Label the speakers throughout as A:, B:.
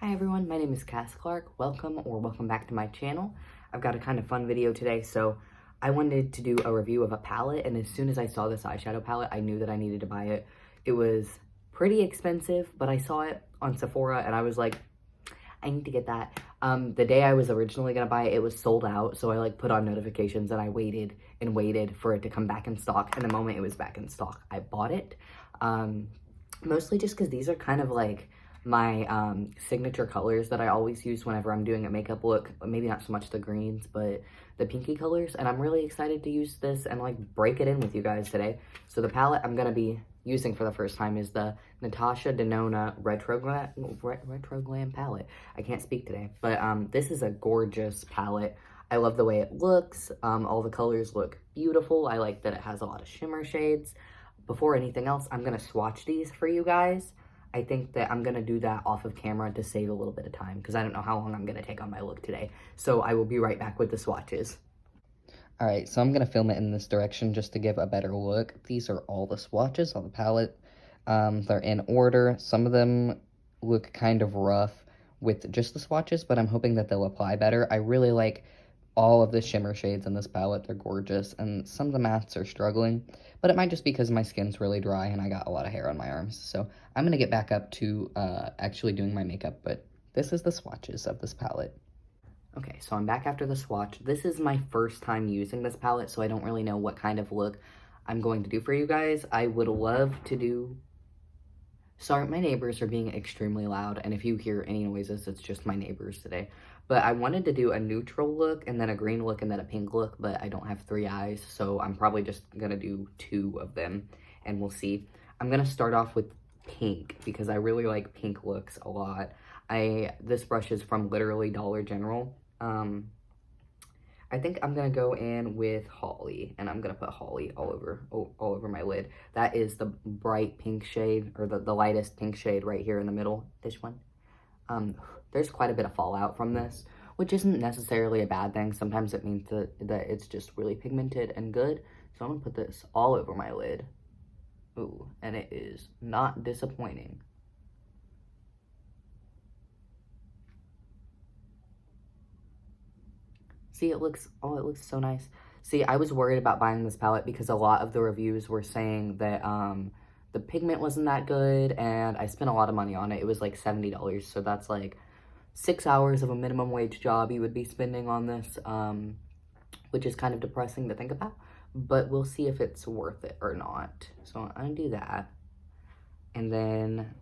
A: Hi everyone, my name is Cass Clark. Welcome back to my channel. I've got a kind of fun video today, so I wanted to do a review of a palette, and as soon as I saw this eyeshadow palette, I knew that I needed to buy it. It was pretty expensive, but I saw it on Sephora and I was like, I need to get that. The day I was originally gonna buy it, it was sold out, so I put on notifications and I waited and waited for it to come back in stock, and the moment it was back in stock, I bought it. Mostly just because these are kind of like my signature colors that I always use whenever I'm doing a makeup look. Maybe not so much the greens, but the pinky colors, and I'm really excited to use this and break it in with you guys today. So the palette I'm gonna be using for the first time is the Natasha Denona Retro Glam palette. I can't speak today, but this is a gorgeous palette. I love the way it looks. All the colors look beautiful. I like that it has a lot of shimmer shades. Before anything else, I'm gonna swatch these for you guys. I think that I'm gonna do that off of camera to save a little bit of time because I don't know how long I'm gonna take on my look today. So I will be right back with the swatches. All right, so I'm gonna film it in this direction just to give a better look. These are all the swatches on the palette. They're in order. Some of them look kind of rough with just the swatches, but I'm hoping that they'll apply better. I really like all of the shimmer shades in this palette. They're gorgeous, and some of the mattes are struggling, but it might just be because my skin's really dry and I got a lot of hair on my arms. So I'm gonna get back up to actually doing my makeup, but this is the swatches of this palette. Okay, so I'm back after the swatch. This is my first time using this palette, so I don't really know what kind of look I'm going to do for you guys. I would love to do... Sorry, my neighbors are being extremely loud, and if you hear any noises, it's just my neighbors today. But I wanted to do a neutral look, and then a green look, and then a pink look, but I don't have 3 eyes, so I'm probably just gonna do 2 of them, and we'll see. I'm gonna start off with pink, because I really like pink looks a lot. This brush is from literally Dollar General. I think I'm gonna go in with Holly, and I'm gonna put Holly all over my lid. That is the bright pink shade, or the lightest pink shade right here in the middle, this one. There's quite a bit of fallout from this, which isn't necessarily a bad thing. Sometimes it means that it's just really pigmented and good. So I'm gonna put this all over my lid. Ooh, and it is not disappointing. See, it looks so nice. See, I was worried about buying this palette because a lot of the reviews were saying that the pigment wasn't that good, and I spent a lot of money on it. It was like $70, so that's like 6 hours of a minimum wage job you would be spending on this, which is kind of depressing to think about, but we'll see if it's worth it or not. So I'm gonna do that, and then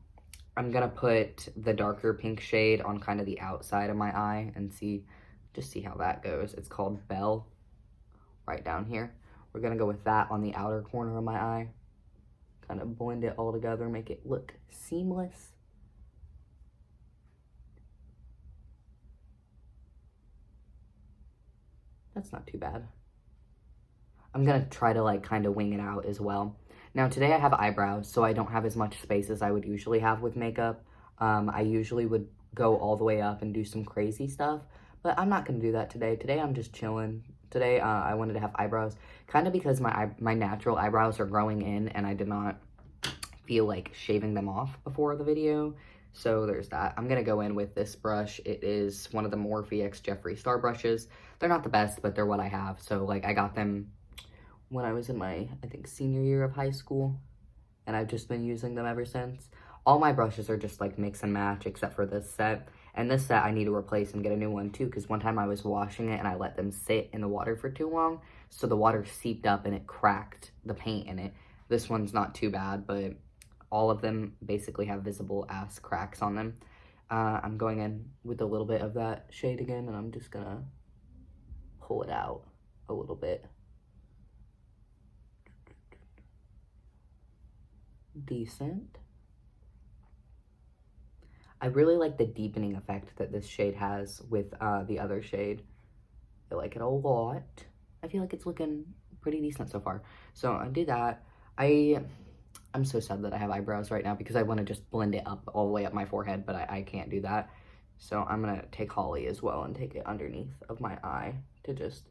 A: I'm gonna put the darker pink shade on kind of the outside of my eye and just see how that goes. It's called Belle, right down here. We're gonna go with that on the outer corner of my eye. Kind of blend it all together, make it look seamless. That's not too bad. I'm gonna try to kind of wing it out as well. Now today I have eyebrows, so I don't have as much space as I would usually have with makeup. I usually would go all the way up and do some crazy stuff, but I'm not gonna do that today. Today I'm just chilling. Today I wanted to have eyebrows, kind of because my natural eyebrows are growing in, and I did not feel like shaving them off before the video. So there's that. I'm gonna go in with this brush. It is one of the Morphe X Jeffree Star brushes. They're not the best, but they're what I have. So I got them when I was in my, I think, senior year of high school, and I've just been using them ever since. All my brushes are just mix and match except for this set. And this set I need to replace and get a new one too, because one time I was washing it and I let them sit in the water for too long, so the water seeped up and it cracked the paint in it. This one's not too bad, but all of them basically have visible ass cracks on them. I'm going in with a little bit of that shade again, and I'm just gonna pull it out a little bit. Decent. I really like the deepening effect that this shade has with the other shade. I like it a lot. I feel like it's looking pretty decent so far. So I do that. I'm so sad that I have eyebrows right now because I want to just blend it up all the way up my forehead, but I can't do that. So I'm gonna take Holly as well and take it underneath of my eye to just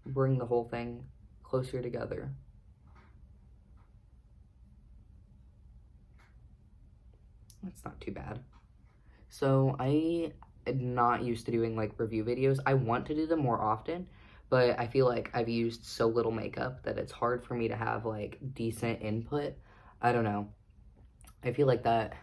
A: bring the whole thing closer together. That's not too bad. So I am not used to doing like review videos. I want to do them more often, but I feel like I've used so little makeup that it's hard for me to have like decent input. I don't know. I feel like that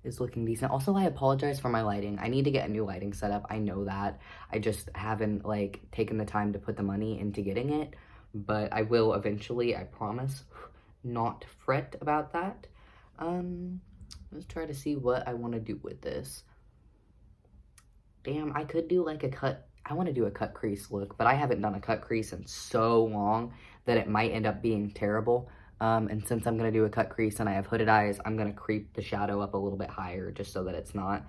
A: is looking decent. Also, I apologize for my lighting. I need to get a new lighting setup. I know that. I just haven't like taken the time to put the money into getting it, but I will eventually, I promise. Not fret about that. Let's try to see what I want to do with this. Damn, I could do like a cut. I want to do a cut crease look, but I haven't done a cut crease in so long that it might end up being terrible. And since I'm going to do a cut crease and I have hooded eyes, I'm going to creep the shadow up a little bit higher just so that it's not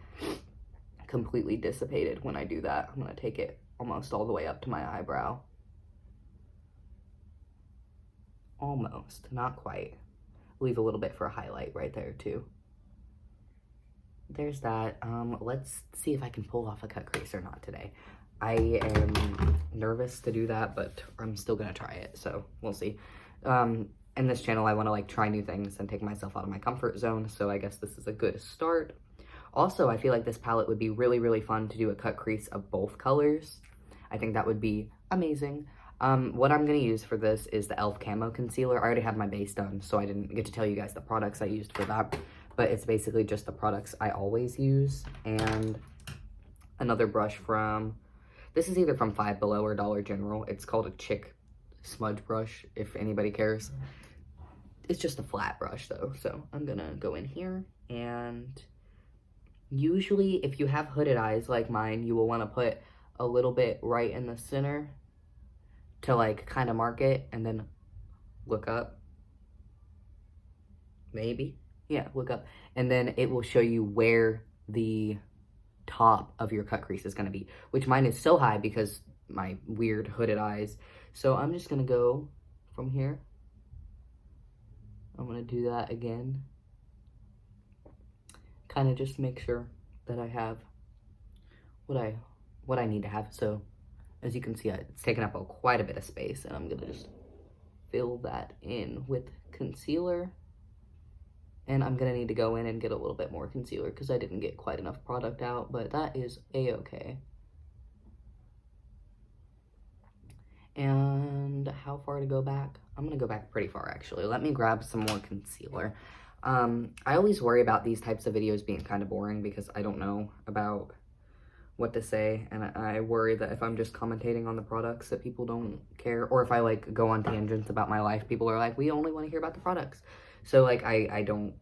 A: completely dissipated when I do that. I'm going to take it almost all the way up to my eyebrow. Almost, not quite. Leave a little bit for a highlight right there too. There's that. Let's see if I can pull off a cut crease or not today. I am nervous to do that, but I'm still gonna try it, so we'll see. In this channel, I want to like try new things and take myself out of my comfort zone, so I guess this is a good start. Also, I feel like this palette would be really, really fun to do a cut crease of both colors. I think that would be amazing. What I'm going to use for this is the e.l.f. Camo Concealer. I already have my base done, so I didn't get to tell you guys the products I used for that. But it's basically just the products I always use. And another brush from, this is either from Five Below or Dollar General. It's called a Chick Smudge Brush, if anybody cares. It's just a flat brush, though. So I'm going to go in here. And usually, if you have hooded eyes like mine, you will want to put a little bit right in the center to like kind of mark it and then look up. Maybe. Yeah, look up. And then it will show you where the top of your cut crease is going to be, which mine is so high because my weird hooded eyes. So I'm just going to go from here. I'm going to do that again. Kind of just make sure that I have what I need to have. So as you can see, it's taken up quite a bit of space, and I'm going to just fill that in with concealer. And I'm going to need to go in and get a little bit more concealer because I didn't get quite enough product out, but that is a-okay. And how far to go back? I'm going to go back pretty far, actually. Let me grab some more concealer. I always worry about these types of videos being kind of boring because I don't know about what to say, and I worry that if I'm just commentating on the products that people don't care, or if I like go on tangents about my life, people are like, we only want to hear about the products. So like I don't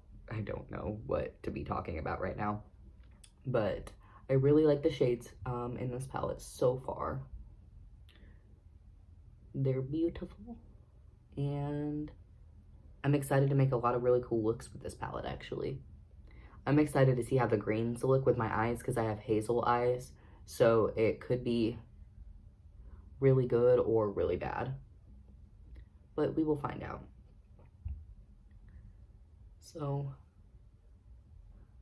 A: know what to be talking about right now, but I really like the shades in this palette so far. They're beautiful, and I'm excited to make a lot of really cool looks with this palette, actually. I'm excited to see how the greens look with my eyes because I have hazel eyes, so it could be really good or really bad, but we will find out. So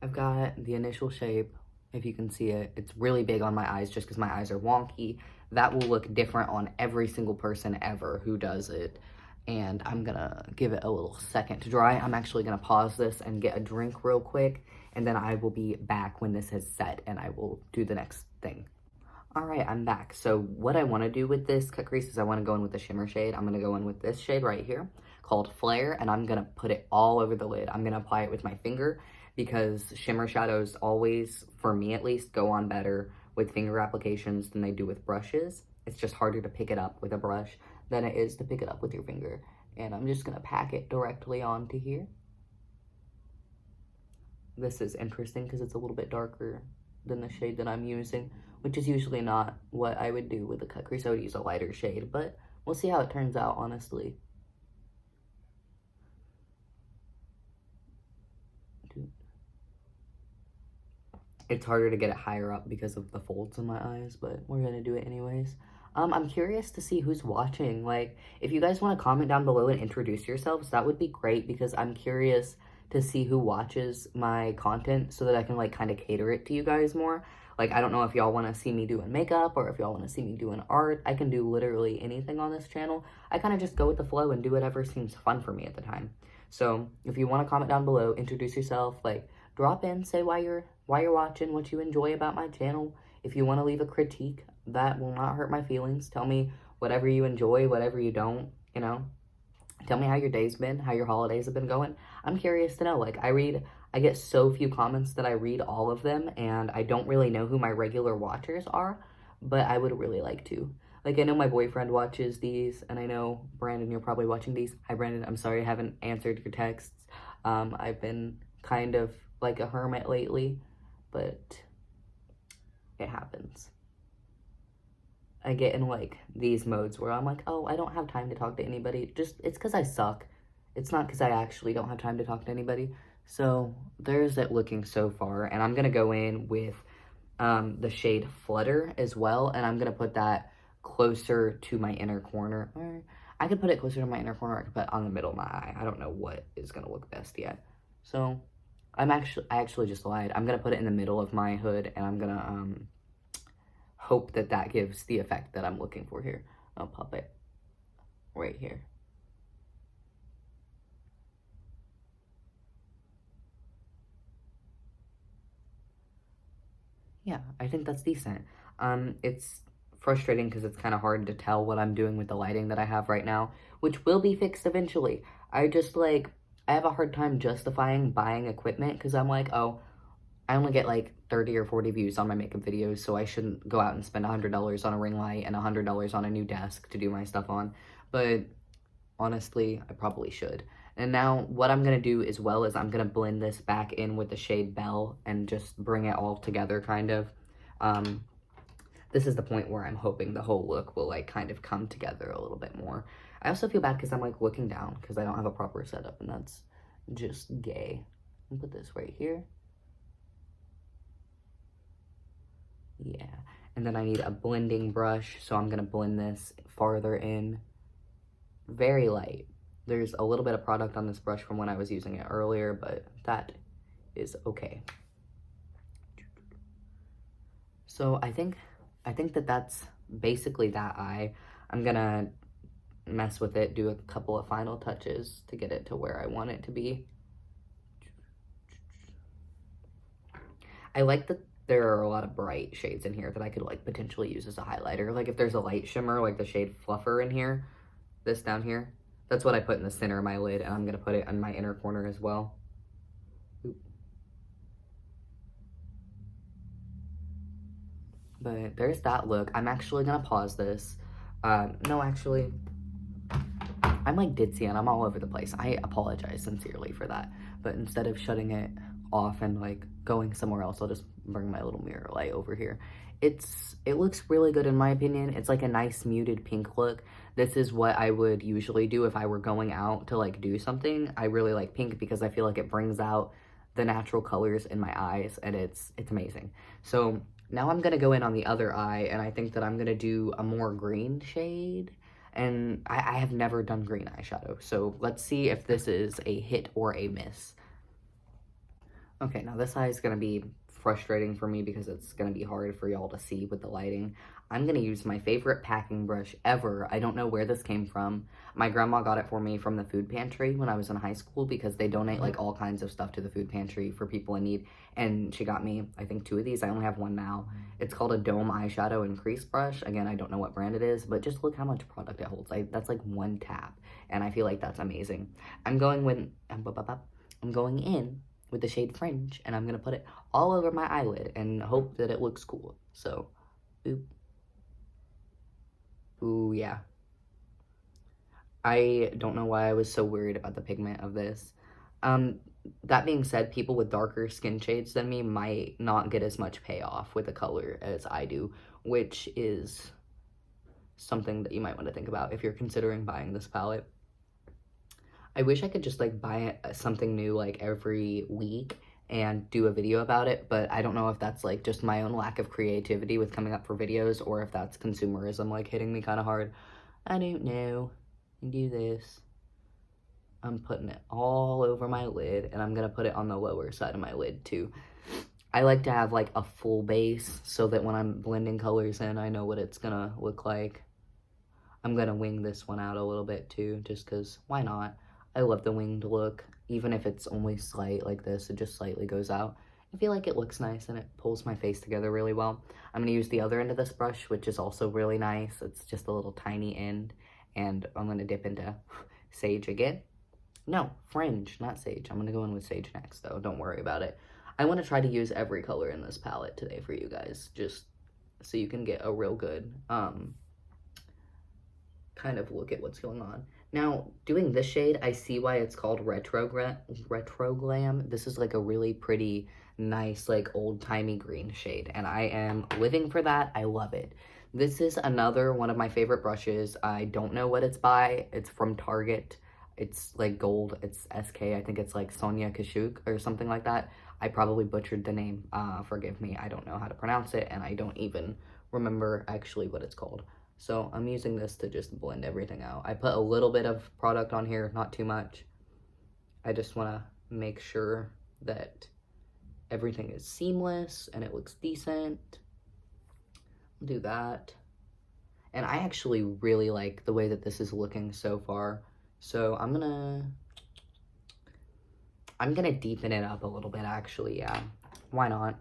A: I've got the initial shape, if you can see it. It's really big on my eyes just because my eyes are wonky. That will look different on every single person ever who does it. And I'm gonna give it a little second to dry. I'm actually gonna pause this and get a drink real quick, and then I will be back when this has set and I will do the next thing. All right, I'm back. So what I wanna do with this cut crease is I wanna go in with the shimmer shade. I'm gonna go in with this shade right here called Flare, and I'm gonna put it all over the lid. I'm gonna apply it with my finger because shimmer shadows always, for me at least, go on better with finger applications than they do with brushes. It's just harder to pick it up with a brush than it is to pick it up with your finger. And I'm just gonna pack it directly onto here. This is interesting because it's a little bit darker than the shade that I'm using, which is usually not what I would do with a cut crease. I would use a lighter shade, but we'll see how it turns out, honestly. It's harder to get it higher up because of the folds in my eyes, but we're gonna do it anyways. I'm curious to see who's watching. Like, if you guys want to comment down below and introduce yourselves, that would be great because I'm curious to see who watches my content so that I can like kind of cater it to you guys more. Like, I don't know if y'all want to see me doing makeup or if y'all want to see me doing art. I can do literally anything on this channel. I kind of just go with the flow and do whatever seems fun for me at the time. So if you want to comment down below, introduce yourself, like drop in, say why you're watching, what you enjoy about my channel. If you want to leave a critique, that will not hurt my feelings. Tell me whatever you enjoy, whatever you don't, you know. Tell me how your day's been, how your holidays have been going. I'm curious to know. Like, I get so few comments that I read all of them, and I don't really know who my regular watchers are, but I would really like to. Like, I know my boyfriend watches these, and I know, Brandon, you're probably watching these. Hi, Brandon. I'm sorry I haven't answered your texts. I've been kind of like a hermit lately, but it happens. I get in, like, these modes where I'm like, oh, I don't have time to talk to anybody. Just, it's because I suck. It's not because I actually don't have time to talk to anybody. So, there's it looking so far. And I'm going to go in with the shade Flutter as well. And I'm going to put that closer to my inner corner. Or I could put it closer to my inner corner. I could put it on the middle of my eye. I don't know what is going to look best yet. So, I actually just lied. I'm going to put it in the middle of my hood. And I'm going to hope that that gives the effect that I'm looking for here. I'll pop it right here. Yeah, I think that's decent. It's frustrating because it's kind of hard to tell what I'm doing with the lighting that I have right now, which will be fixed eventually. I have a hard time justifying buying equipment because I'm like, oh, I only get like 30 or 40 views on my makeup videos, so I shouldn't go out and spend $100 on a ring light and $100 on a new desk to do my stuff on. But honestly, I probably should. And now what I'm going to do as well is I'm going to blend this back in with the shade Belle and just bring it all together kind of. This is the point where I'm hoping the whole look will like kind of come together a little bit more. I also feel bad because I'm like looking down because I don't have a proper setup, and that's just gay. I'll put this right here. Yeah, and then I need a blending brush, so I'm gonna blend this farther in, very light. There's a little bit of product on this brush from when I was using it earlier, but that is okay. So I think that that's basically that eye. I'm gonna mess with it, do a couple of final touches to get it to where I want it to be. I like that there are a lot of bright shades in here that I could like potentially use as a highlighter. Like if there's a light shimmer, like the shade Fluffer in here, this down here, that's what I put in the center of my lid, and I'm gonna put it on my inner corner as well. Oop. But there's that look. I'm actually gonna pause this. No, actually, I'm like ditzy and I'm all over the place. I apologize sincerely for that. But instead of shutting it off and like going somewhere else, I'll just bring my little mirror light over here. It looks really good in my opinion. It's like a nice muted pink look. This is what I would usually do if I were going out to like do something. I really like pink because I feel like it brings out the natural colors in my eyes, and it's amazing. So now I'm gonna go in on the other eye, and I think that I'm gonna do a more green shade. And I have never done green eyeshadow, so let's see if this is a hit or a miss. Okay, now this eye is going to be frustrating for me because it's going to be hard for y'all to see with the lighting. I'm going to use my favorite packing brush ever. I don't know where this came from. My grandma got it for me from the food pantry when I was in high school because they donate like all kinds of stuff to the food pantry for people in need. And she got me, I think, 2 of these. I only have one now. It's called a Dome Eyeshadow and Crease Brush. Again, I don't know what brand it is, but just look how much product it holds. That's like 1 tap, and I feel like that's amazing. I'm going in with the shade Fringe, and I'm going to put it all over my eyelid and hope that it looks cool. So, boop. Ooh, yeah. I don't know why I was so worried about the pigment of this. That being said, people with darker skin shades than me might not get as much payoff with the color as I do, which is something that you might want to think about if you're considering buying this palette. I wish I could just like buy something new like every week and do a video about it, but I don't know if that's like just my own lack of creativity with coming up for videos, or if that's consumerism like hitting me kind of hard. I don't know. I do this. I'm putting it all over my lid, and I'm gonna put it on the lower side of my lid too. I like to have like a full base so that when I'm blending colors in, I know what it's gonna look like. I'm gonna wing this one out a little bit too, just because why not? I love the winged look. Even if it's only slight like this, it just slightly goes out. I feel like it looks nice and it pulls my face together really well. I'm going to use the other end of this brush, which is also really nice. It's just a little tiny end, and I'm going to dip into Sage again. No, Fringe, not Sage. I'm going to go in with Sage next, though. Don't worry about it. I want to try to use every color in this palette today for you guys, just so you can get a real good kind of look at what's going on. Now, doing this shade, I see why it's called Retro Glam. This is like a really pretty, nice, like old-timey green shade, and I am living for that. I love it. This is another one of my favorite brushes. I don't know what it's by. It's from Target. It's like gold. It's SK. I think it's like Sonia Kashuk or something like that. I probably butchered the name. Forgive me. I don't know how to pronounce it, and I don't even remember actually what it's called. So I'm using this to just blend everything out. I put a little bit of product on here, not too much. I just want to make sure that everything is seamless and it looks decent. I'll do that. And I actually really like the way that this is looking so far. So I'm gonna deepen it up a little bit, actually. Yeah, why not?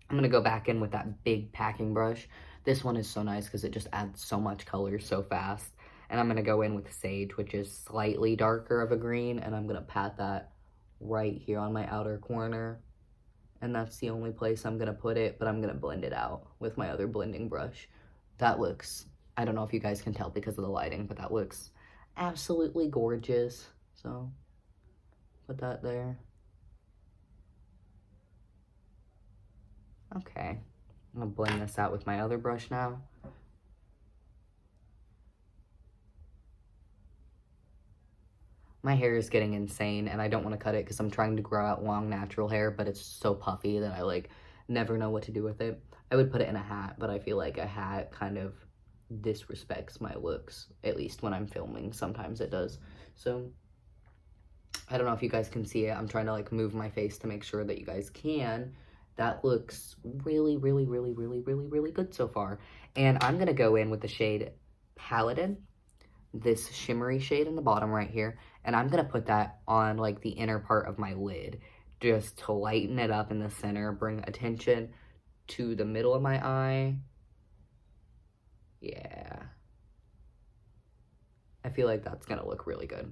A: I'm gonna go back in with that big packing brush. This one is so nice because it just adds so much color so fast. And I'm gonna go in with Sage, which is slightly darker of a green, and I'm gonna pat that right here on my outer corner. And that's the only place I'm gonna put it, but I'm gonna blend it out with my other blending brush. That looks, I don't know if you guys can tell because of the lighting, but that looks absolutely gorgeous. So put that there. Okay, I'm gonna blend this out with my other brush now. My hair is getting insane and I don't want to cut it because I'm trying to grow out long natural hair, but it's so puffy that I like never know what to do with it. I would put it in a hat, but I feel like a hat kind of disrespects my looks, at least when I'm filming. Sometimes it does. So I don't know if you guys can see it. I'm trying to like move my face to make sure that you guys can. That looks really, really, really, really, really, really good so far. And I'm gonna go in with the shade Paladin, this shimmery shade in the bottom right here, and I'm gonna put that on like the inner part of my lid just to lighten it up in the center, bring attention to the middle of my eye. Yeah, I feel like that's gonna look really good.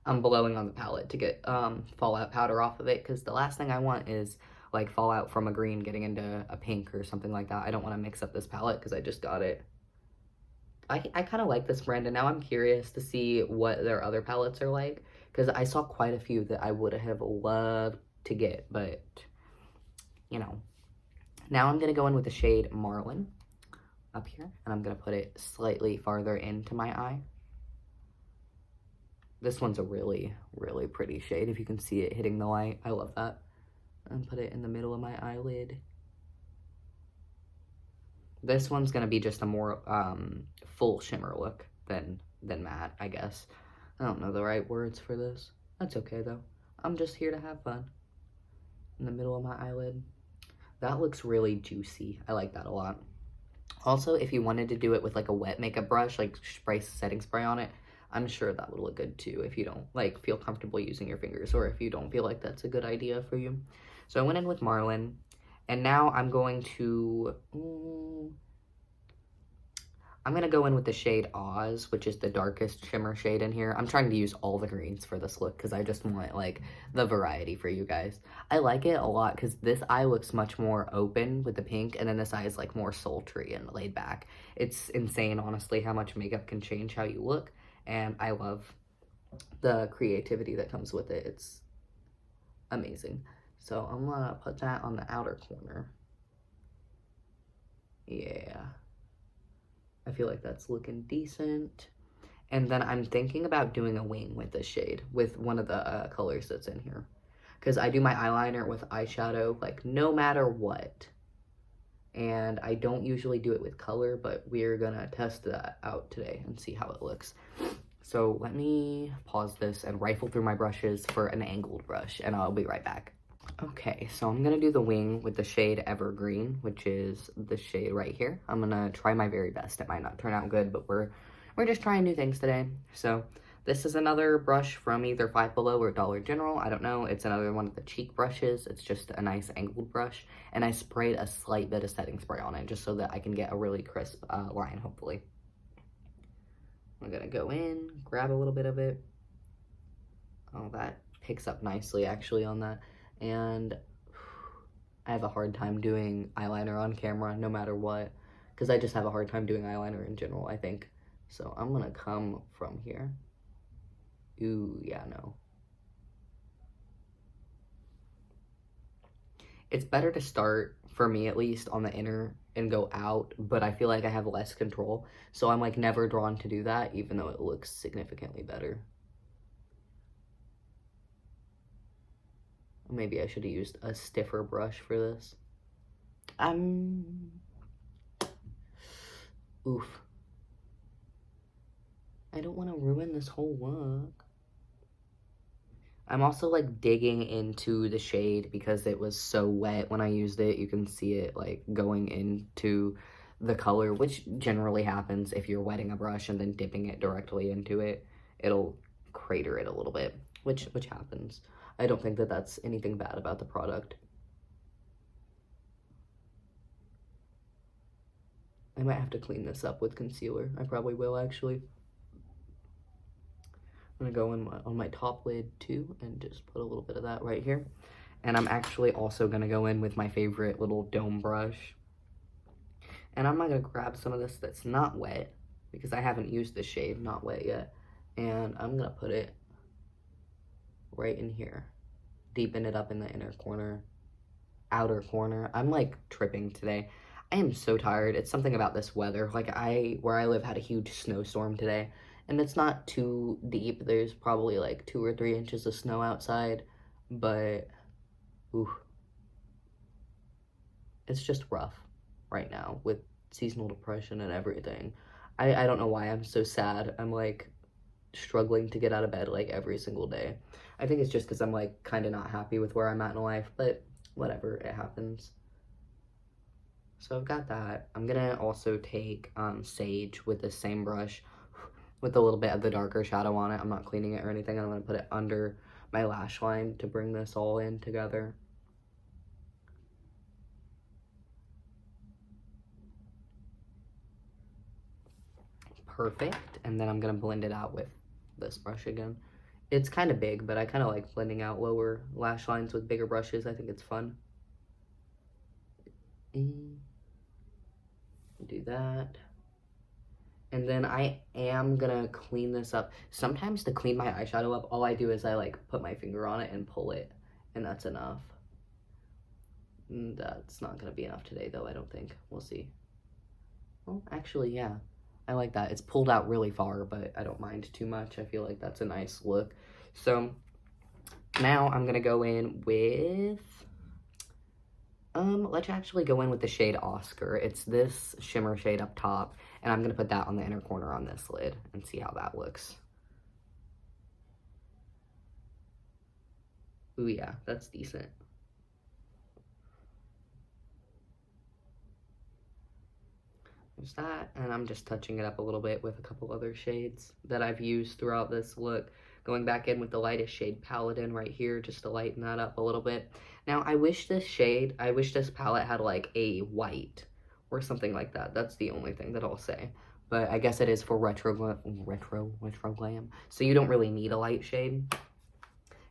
A: I'm blowing on the palette to get fallout powder off of it, because the last thing I want is like fallout from a green getting into a pink or something like that. I don't want to mix up this palette because I just got it. I kind of like this brand, and now I'm curious to see what their other palettes are like, because I saw quite a few that I would have loved to get, but, you know. Now I'm going to go in with the shade Marlin up here, and I'm going to put it slightly farther into my eye. This one's a really, really pretty shade, if you can see it hitting the light. I love that. And put it in the middle of my eyelid. This one's gonna be just a more full shimmer look than matte, I guess. I don't know the right words for this. That's okay though. I'm just here to have fun. In the middle of my eyelid. That looks really juicy. I like that a lot. Also, if you wanted to do it with like a wet makeup brush, like spray setting spray on it, I'm sure that would look good too if you don't like feel comfortable using your fingers, or if you don't feel like that's a good idea for you. So I went in with Marlin. And now I'm going to, I'm gonna go in with the shade Oz, which is the darkest shimmer shade in here. I'm trying to use all the greens for this look because I just want like the variety for you guys. I like it a lot because this eye looks much more open with the pink, and then this eye is like more sultry and laid back. It's insane, honestly, how much makeup can change how you look, and I love the creativity that comes with it. It's amazing. So I'm gonna put that on the outer corner. Yeah. I feel like that's looking decent. And then I'm thinking about doing a wing with this shade, with one of the colors that's in here. Because I do my eyeliner with eyeshadow, like, no matter what. And I don't usually do it with color, but we're gonna test that out today and see how it looks. So let me pause this and rifle through my brushes for an angled brush, and I'll be right back. Okay, so I'm gonna do the wing with the shade Evergreen, which is the shade right here. I'm gonna try my very best. It might not turn out good, but we're just trying new things today. So This is another brush from either Five Below or Dollar General. I don't know. It's another one of the cheek brushes. It's just a nice angled brush. And I sprayed a slight bit of setting spray on it just so that I can get a really crisp line, hopefully. I'm going to go in, grab a little bit of it. Oh, that picks up nicely actually on that. And I have a hard time doing eyeliner on camera no matter what, because I just have a hard time doing eyeliner in general, I think. So I'm going to come from here. Ooh, yeah, no. It's better to start, for me at least, on the inner and go out, but I feel like I have less control. So I'm like never drawn to do that, even though it looks significantly better. Maybe I should have used a stiffer brush for this. Oof. I don't want to ruin this whole look. I'm also like digging into the shade because it was so wet when I used it. You can see it like going into the color, which generally happens if you're wetting a brush and then dipping it directly into it. It'll crater it a little bit, which happens. I don't think that that's anything bad about the product. I might have to clean this up with concealer. I probably will, actually. I'm gonna go in on my top lid too and just put a little bit of that right here. And I'm actually also gonna go in with my favorite little dome brush. And I'm gonna grab some of this that's not wet because I haven't used this shade, not wet yet. And I'm gonna put it right in here. Deepen it up in the inner corner, outer corner. I'm like tripping today. I am so tired. It's something about this weather. Like where I live had a huge snowstorm today. And it's not too deep. There's probably like 2 or 3 inches of snow outside. But, ooh. It's just rough right now with seasonal depression and everything. I don't know why I'm so sad. I'm like struggling to get out of bed like every single day. I think it's just because I'm like kind of not happy with where I'm at in life. But whatever, it happens. So I've got that. I'm gonna also take Sage with the same brush with a little bit of the darker shadow on it. I'm not cleaning it or anything. I'm gonna put it under my lash line to bring this all in together. Perfect. And then I'm gonna blend it out with this brush again. It's kind of big, but I kind of like blending out lower lash lines with bigger brushes. I think it's fun. Do that. And then I am gonna clean this up. Sometimes to clean my eyeshadow up, all I do is I like put my finger on it and pull it, and that's enough. That's not gonna be enough today though, I don't think. We'll see. Well, actually, yeah. I like that. It's pulled out really far, but I don't mind too much. I feel like that's a nice look. So now I'm gonna go in with, let's actually go in with the shade Oscar. It's this shimmer shade up top, and I'm gonna put that on the inner corner on this lid and see how that looks. Ooh, yeah, that's decent. There's that, and I'm just touching it up a little bit with a couple other shades that I've used throughout this look. Going back in with the lightest shade Paladin right here just to lighten that up a little bit. Now, I wish this palette had like a white or something like that. That's the only thing that I'll say. But I guess it is for retro glam. So you don't really need a light shade.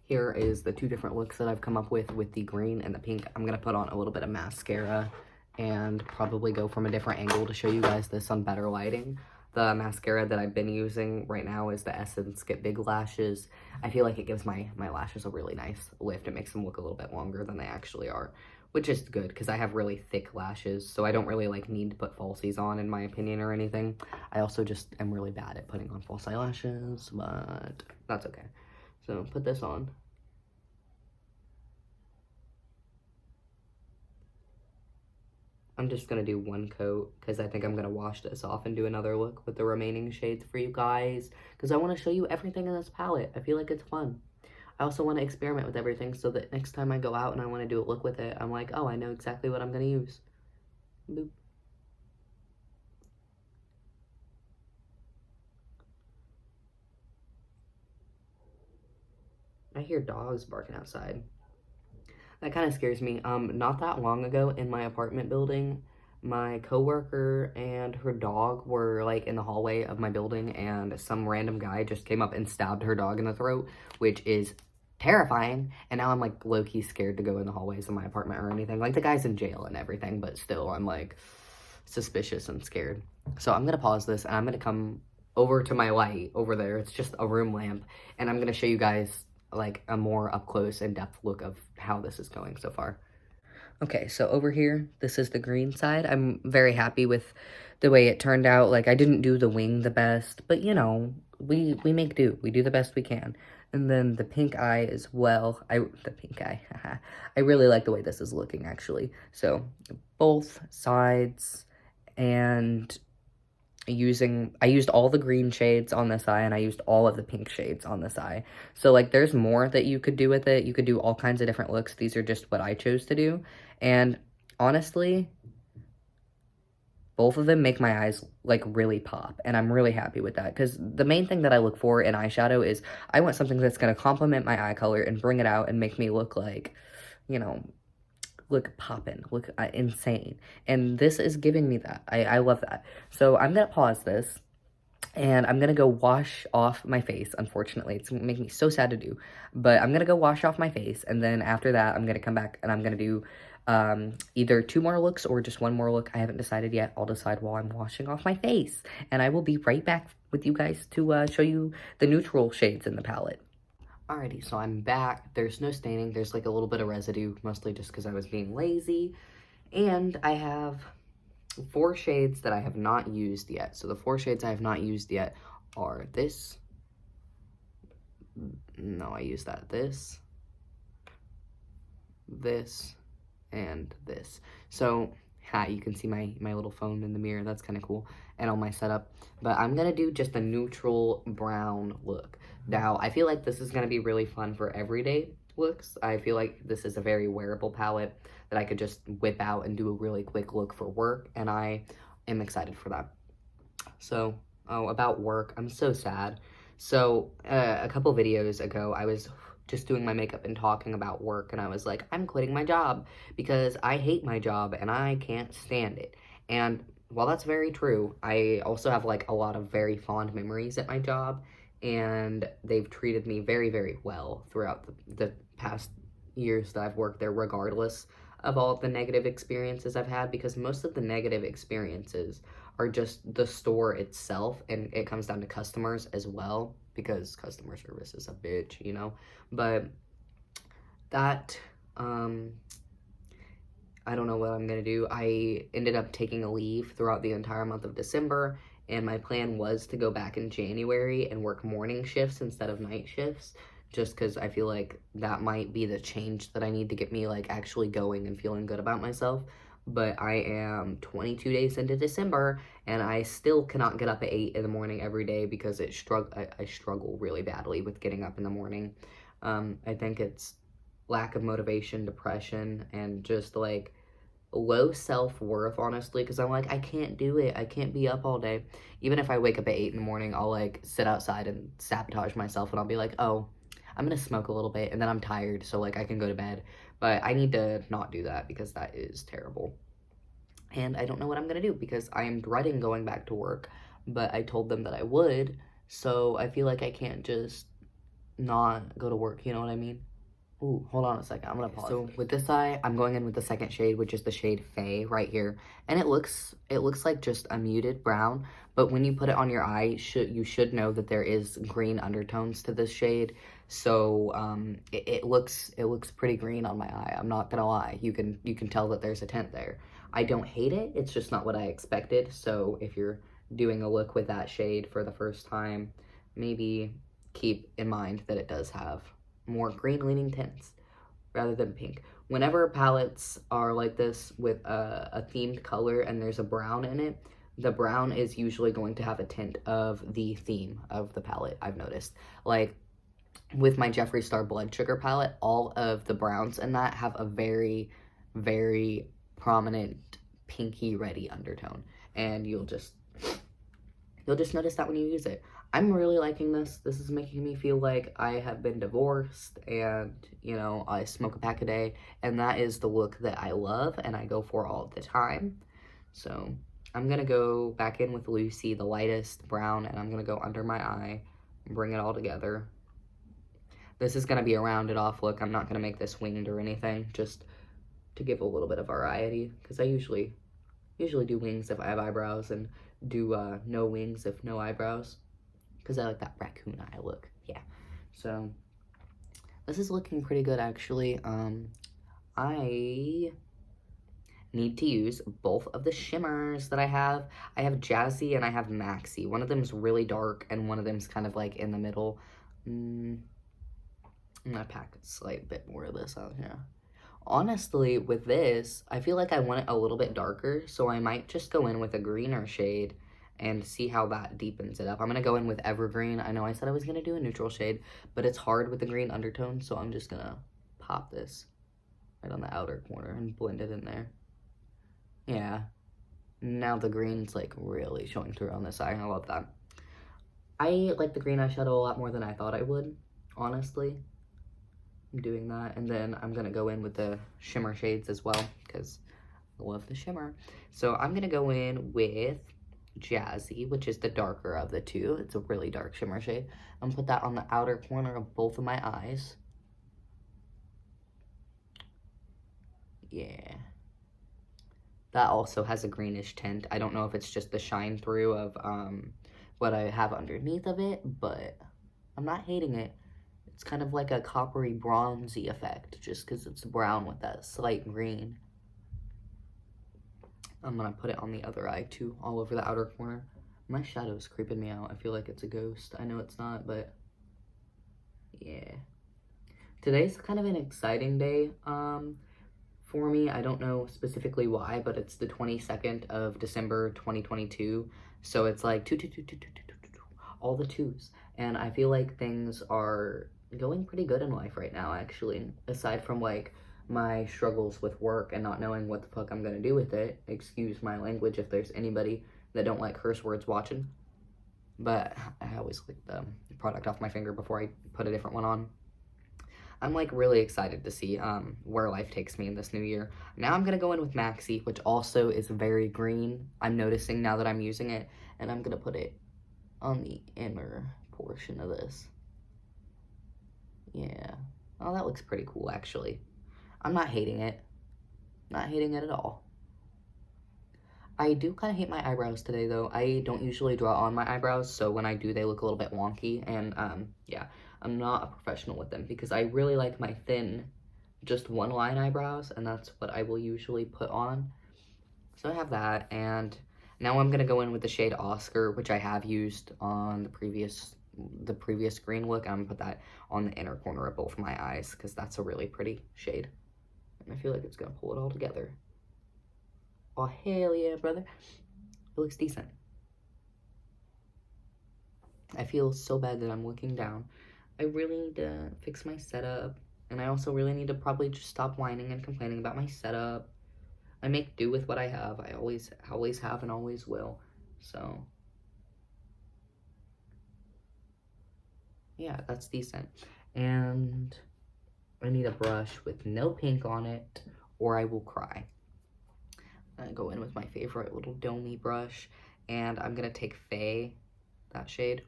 A: Here is the 2 different looks that I've come up with the green and the pink. I'm going to put on a little bit of mascara and probably go from a different angle to show you guys this on better lighting. The mascara that I've been using right now is the Essence Get Big Lashes. I feel like it gives my lashes a really nice lift. It makes them look a little bit longer than they actually are, which is good because I have really thick lashes, so I don't really like need to put falsies on, in my opinion, or anything. I also just am really bad at putting on false eyelashes, but that's okay. So put this on. I'm just going to do 1 coat because I think I'm going to wash this off and do another look with the remaining shades for you guys because I want to show you everything in this palette. I feel like it's fun. I also want to experiment with everything so that next time I go out and I want to do a look with it, I'm like, oh, I know exactly what I'm going to use. Boop. I hear dogs barking outside. That kind of scares me. Not that long ago in my apartment building, my coworker and her dog were like in the hallway of my building, and some random guy just came up and stabbed her dog in the throat, which is terrifying. And now I'm like low-key scared to go in the hallways of my apartment or anything. Like, the guy's in jail and everything, but still I'm like suspicious and scared. So I'm gonna pause this and I'm gonna come over to my light over there. It's just a room lamp, and I'm gonna show you guys like a more up close and depth look of how this is going so far. Okay, so over here, this is the green side. I'm very happy with the way it turned out. Like, I didn't do the wing the best, but you know, we make do. We do the best we can. And then the pink eye as well. The pink eye. I really like the way this is looking, actually. So both sides, and I used all the green shades on this eye, and I used all of the pink shades on this eye. So like, there's more that you could do with it. You could do all kinds of different looks. These are just what I chose to do. And honestly, both of them make my eyes like really pop, and I'm really happy with that, because the main thing that I look for in eyeshadow is I want something that's going to complement my eye color and bring it out and make me look like, you know, look poppin', look insane. And this is giving me that. I love that. So I'm gonna pause this, and I'm gonna go wash off my face. Unfortunately, it's gonna make me so sad to do, but I'm gonna go wash off my face, and then after that, I'm gonna come back and I'm gonna do either 2 more looks or just 1 more look. I haven't decided yet. I'll decide while I'm washing off my face, and I will be right back with you guys to show you the neutral shades in the palette. Alrighty, so I'm back. There's no staining. There's like a little bit of residue, mostly just because I was being lazy. And I have 4 shades that I have not used yet. So the 4 shades I have not used yet are this. No, I used that. This, and this. So, you can see my little phone in the mirror. That's kind of cool. And all my setup. But I'm going to do just a neutral brown look. Now, I feel like this is going to be really fun for everyday looks. I feel like this is a very wearable palette that I could just whip out and do a really quick look for work, and I am excited for that. So, about work, I'm so sad. So, a couple videos ago, I was just doing my makeup and talking about work, and I was like, I'm quitting my job because I hate my job and I can't stand it. And while that's very true, I also have like a lot of very fond memories at my job, and they've treated me very, very well throughout the past years that I've worked there, regardless of all of the negative experiences I've had, because most of the negative experiences are just the store itself, and it comes down to customers as well, because customer service is a bitch, you know. But that, I don't know what I'm gonna do. I ended up taking a leave throughout the entire month of December, and my plan was to go back in January and work morning shifts instead of night shifts, just because I feel like that might be the change that I need to get me like actually going and feeling good about myself. But I am 22 days into December, and I still cannot get up at 8 in the morning every day because I struggle really badly with getting up in the morning. I think it's lack of motivation, depression, and just like low self-worth, honestly, because I'm like, I can't do it. I can't be up all day. Even if I wake up at 8 in the morning, I'll like sit outside and sabotage myself, and I'll be like, oh, I'm gonna smoke a little bit, and then I'm tired, so like I can go to bed. But I need to not do that because that is terrible. And I don't know what I'm gonna do because I am dreading going back to work, but I told them that I would, so I feel like I can't just not go to work, you know what I mean? Ooh, hold on a second, I'm gonna pause. So with this eye, I'm going in with the second shade, which is the shade Faye right here. And it looks like just a muted brown, but when you put it on your eye, you should know that there is green undertones to this shade. So it looks pretty green on my eye. I'm not gonna lie. You can tell that there's a tint there. I don't hate it, it's just not what I expected. So if you're doing a look with that shade for the first time, maybe keep in mind that it does have more green leaning tints rather than pink. Whenever palettes are like this with a themed color and there's a brown in it, the brown is usually going to have a tint of the theme of the palette, I've noticed. Like with my Jeffree Star Blood Sugar palette, all of the browns in that have a very, very prominent pinky reddy undertone, and you'll just notice that when you use it. I'm really liking this. This is making me feel like I have been divorced and, you know, I smoke a pack a day, and that is the look that I love and I go for all the time. So I'm gonna go back in with Lucy, the lightest brown, and I'm gonna go under my eye and bring it all together. This is gonna be a rounded off look. I'm not gonna make this winged or anything, just to give a little bit of variety, because I usually do wings if I have eyebrows, and do no wings if no eyebrows, because I like that raccoon eye look. Yeah, so this is looking pretty good, actually. I need to use both of the shimmers that I have. I have Jazzy and I have Maxi. One of them is really dark and one of them's kind of like in the middle. I'm gonna pack a slight bit more of this out here. Honestly, with this, I feel like I want it a little bit darker, so I might just go in with a greener shade and see how that deepens it up. I'm gonna go in with Evergreen. I know I said I was gonna do a neutral shade, but it's hard with the green undertone, so I'm just gonna pop this right on the outer corner and blend it in there. Yeah, now the green's like really showing through on this eye. I love that. I like the green eyeshadow a lot more than I thought I would, honestly. I'm doing that, and then I'm gonna go in with the shimmer shades as well, because I love the shimmer. So I'm gonna go in with Jazzy, which is the darker of the two. It's a really dark shimmer shade. I'm gonna put that on the outer corner of both of my eyes. Yeah. That also has a greenish tint. I don't know if it's just the shine through of what I have underneath of it, but I'm not hating it. It's kind of like a coppery bronzy effect, just because it's brown with that slight green. I'm gonna put it on the other eye too, all over the outer corner. My shadow's creeping me out. I feel like it's a ghost. I know it's not, but yeah. Today's kind of an exciting day for me. I don't know specifically why, but it's the 22nd of December 2022. So it's like all the twos. And I feel like things are going pretty good in life right now, actually. Aside from like my struggles with work and not knowing what the fuck I'm gonna do with it. Excuse my language if there's anybody that don't like curse words watching. But I always lick the product off my finger before I put a different one on. I'm like really excited to see where life takes me in this new year. Now I'm gonna go in with Maxi, which also is very green. I'm noticing now that I'm using it, and I'm gonna put it on the inner portion of this. Yeah. Oh, that looks pretty cool, actually. I'm not hating it. Not hating it at all. I do kind of hate my eyebrows today, though. I don't usually draw on my eyebrows, so when I do, they look a little bit wonky, and yeah, I'm not a professional with them, because I really like my thin, just one line eyebrows, and that's what I will usually put on. So I have that, and now I'm gonna go in with the shade Oscar, which I have used on the previous green look. I'm gonna put that on the inner corner of both my eyes, because that's a really pretty shade, and I feel like it's gonna pull it all together. Oh, hell yeah, brother. It looks decent. I feel so bad that I'm looking down. I really need to fix my setup, and I also really need to probably just stop whining and complaining about my setup. I make do with what I have. I always have and always will. So, yeah, that's decent. And I need a brush with no pink on it, or I will cry. I go in with my favorite little domey brush, and I'm gonna take Faye, that shade.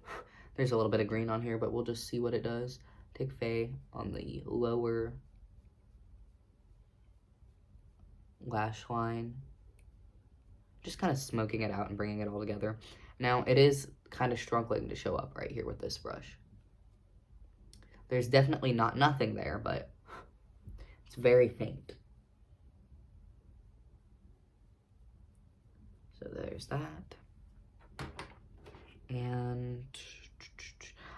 A: There's a little bit of green on here, but we'll just see what it does. Take Faye on the lower lash line, just kind of smoking it out and bringing it all together. Now, it is kind of struggling to show up right here with this brush. There's definitely not nothing there, but it's very faint. So there's that. And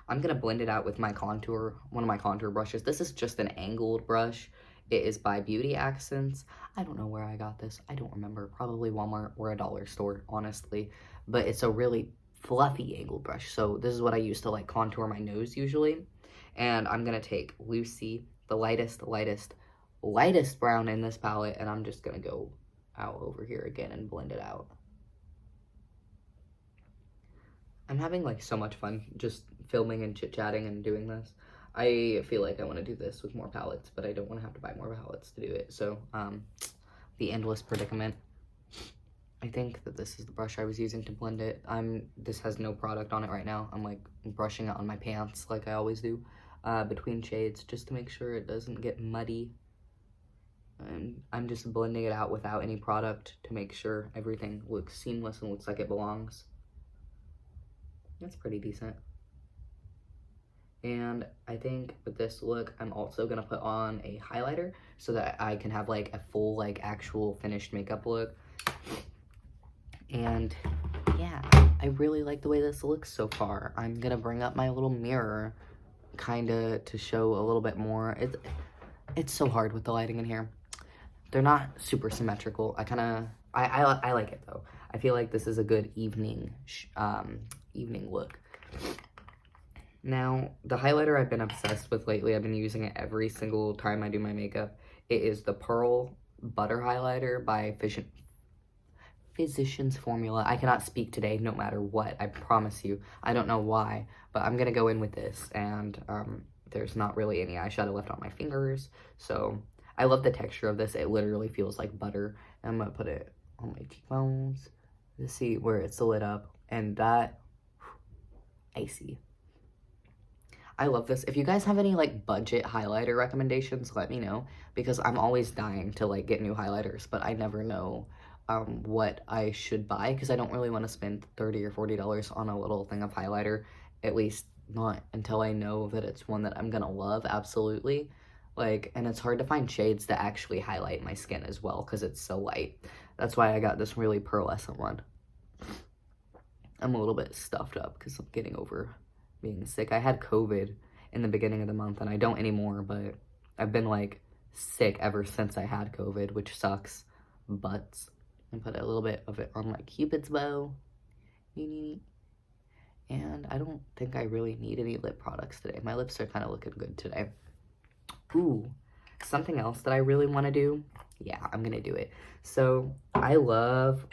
A: I'm gonna blend it out with my contour, one of my contour brushes. This is just an angled brush. It is by Beauty Accents. I don't know where I got this. I don't remember. Probably Walmart or a dollar store, honestly. But it's a really fluffy angled brush. So this is what I use to like contour my nose usually. And I'm gonna take Lucy, the lightest brown in this palette, and I'm just gonna go out over here again and blend it out. I'm having like so much fun just filming and chit-chatting and doing this. I feel like I want to do this with more palettes, but I don't want to have to buy more palettes to do it. So, the endless predicament. I think that this is the brush I was using to blend it. This has no product on it right now. I'm like brushing it on my pants like I always do, between shades just to make sure it doesn't get muddy. And I'm just blending it out without any product to make sure everything looks seamless and looks like it belongs. That's pretty decent. And I think with this look, I'm also gonna put on a highlighter so that I can have like a full like actual finished makeup look. And yeah, I really like the way this looks so far. I'm gonna bring up my little mirror kinda to show a little bit more. It's so hard with the lighting in here. They're not super symmetrical. I like it though. I feel like this is a good evening look. Now, the highlighter I've been obsessed with lately, I've been using it every single time I do my makeup. It is the Pearl Butter Highlighter by Physicians Formula. I cannot speak today no matter what, I promise you. I don't know why, but I'm gonna go in with this, and there's not really any eyeshadow left on my fingers, so I love the texture of this. It literally feels like butter. I'm gonna put it on my cheekbones to see where it's lit up, and that, icy. I love this. If you guys have any like budget highlighter recommendations, let me know, because I'm always dying to like get new highlighters, but I never know what I should buy, because I don't really want to spend $30 or $40 on a little thing of highlighter, at least not until I know that it's one that I'm gonna love absolutely. Like, and it's hard to find shades that actually highlight my skin as well because it's so light. That's why I got this really pearlescent one. I'm a little bit stuffed up because I'm getting over being sick. I had COVID in the beginning of the month, and I don't anymore, but I've been like sick ever since I had COVID, which sucks butts. And put a little bit of it on my Cupid's bow. And I don't think I really need any lip products today. My lips are kind of looking good today. Ooh, something else that I really want to do. Yeah, I'm gonna do it. So I love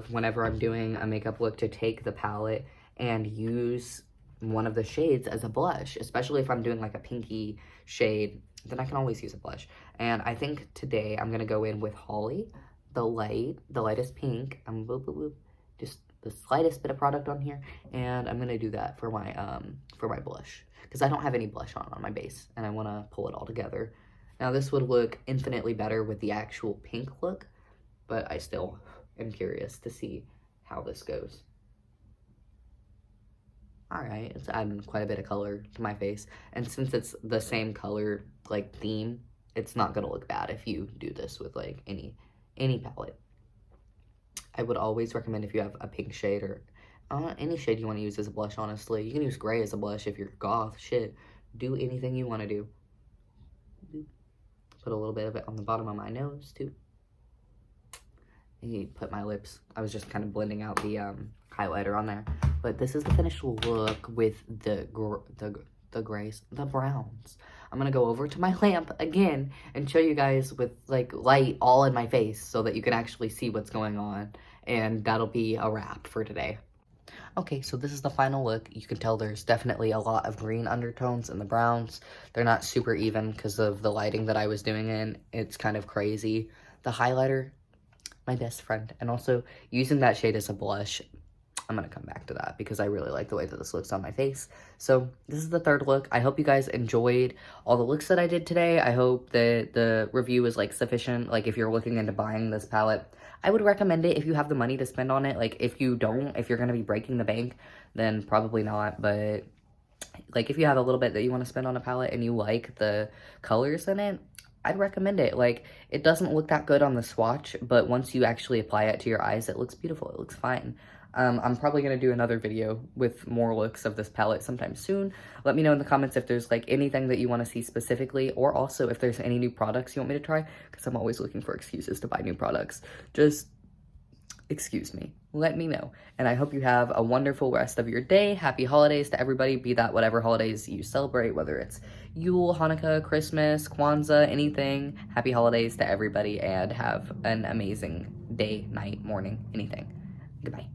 A: whenever I'm doing a makeup look to take the palette and use one of the shades as a blush, especially if I'm doing like a pinky shade, then I can always use a blush. And I think today I'm gonna go in with Holly, the lightest pink. I'm just the slightest bit of product on here, and I'm gonna do that for my blush, because I don't have any blush on my base, and I want to pull it all together. Now this would look infinitely better with the actual pink look, but I still am curious to see how this goes. Alright, it's adding quite a bit of color to my face, and since it's the same color like theme, it's not gonna look bad if you do this with like any palette. I would always recommend, if you have a pink shade or any shade you want to use as a blush, honestly. You can use gray as a blush if you're goth. Shit, do anything you want to do. Put a little bit of it on the bottom of my nose, too. And put my lips. I was just kind of blending out the highlighter on there. But this is the finished look with the grays, the browns. I'm gonna go over to my lamp again and show you guys with like light all in my face so that you can actually see what's going on, and that'll be a wrap for today. Okay, so this is the final look. You can tell there's definitely a lot of green undertones in the browns. They're not super even because of the lighting that I was doing in. It's kind of crazy. The highlighter, my best friend, and also using that shade as a blush. I'm gonna come back to that because I really like the way that this looks on my face. So this is the third look. I hope you guys enjoyed all the looks that I did today. I hope that the review is like sufficient. Like, if you're looking into buying this palette, I would recommend it if you have the money to spend on it. Like, if you don't, if you're gonna be breaking the bank, then probably not. But like, if you have a little bit that you want to spend on a palette and you like the colors in it, I'd recommend it. Like, it doesn't look that good on the swatch, but once you actually apply it to your eyes, it looks beautiful. It looks fine. I'm probably going to do another video with more looks of this palette sometime soon. Let me know in the comments if there's like anything that you want to see specifically, or also if there's any new products you want me to try, because I'm always looking for excuses to buy new products. Just excuse me. Let me know. And I hope you have a wonderful rest of your day. Happy holidays to everybody, be that whatever holidays you celebrate, whether it's Yule, Hanukkah, Christmas, Kwanzaa, anything. Happy holidays to everybody, and have an amazing day, night, morning, anything. Goodbye.